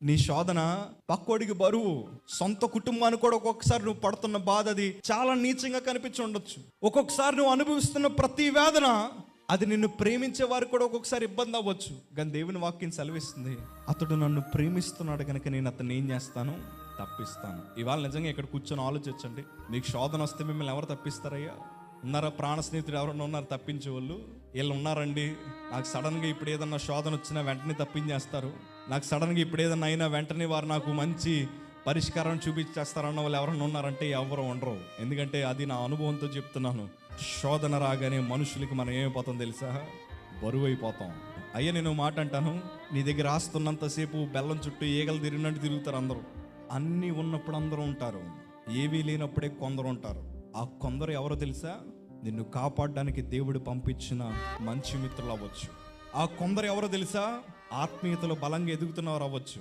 నీ శోధన పక్కోడికి బరువు, సొంత కుటుంబానికి కూడా ఒక్కొక్కసారి నువ్వు పడుతున్న బాధ అది చాలా నీచంగా కనిపించి ఉండొచ్చు. ఒక్కొక్కసారి నువ్వు అనుభవిస్తున్న ప్రతి వేదన అది నిన్ను ప్రేమించే వారికి కూడా ఒక్కొక్కసారి ఇబ్బంది అవ్వచ్చు. కానీ దేవుని వాక్యం సెలవిస్తుంది, అతడు నన్ను ప్రేమిస్తున్నాడు కనుక నేను అతన్ని ఏం చేస్తాను, తప్పిస్తాను. ఇవాళ నిజంగా ఇక్కడ కూర్చొని ఆలోచించండి. మీకు శోధన వస్తే మిమ్మల్ని ఎవరు తప్పిస్తారయ్యా? ఉన్నారా? ప్రాణ స్నేహితుడు ఎవరన్నా ఉన్నారు తప్పించే వాళ్ళు? వీళ్ళు ఉన్నారండి. నాకు సడన్గా ఇప్పుడు ఏదన్నా శోధన వచ్చినా వెంటనే తప్పించేస్తారు, నాకు సడన్గా ఇప్పుడు ఏదన్నా అయినా వెంటనే వారు నాకు మంచి పరిష్కారం చూపించేస్తారన్న వాళ్ళు ఎవరన్నా ఉన్నారంటే ఎవరు ఉండరు. ఎందుకంటే అది నా అనుభవంతో చెప్తున్నాను. శోధన రాగానే మనుషులకి మనం ఏమైపోతాం తెలుసా? బరువు అయిపోతాం. అయ్యా నేను మాట అంటాను, నీ దగ్గర ఆస్తున్నంతసేపు బెల్లం చుట్టూ ఈగలు తిరిగినట్టు తిరుగుతారు అందరూ. అన్నీ ఉన్నప్పుడు అందరూ ఉంటారు, ఏవీ లేనప్పుడే కొందరు ఉంటారు. ఆ కొందరు ఎవరో తెలుసా? నిన్ను కాపాడడానికి దేవుడు పంపించిన మంచి మిత్రులు అవ్వచ్చు. ఆ కొందరు ఎవరో తెలుసా? ఆత్మీయతలో బలంగా ఎదుగుతున్నవారు అవ్వచ్చు.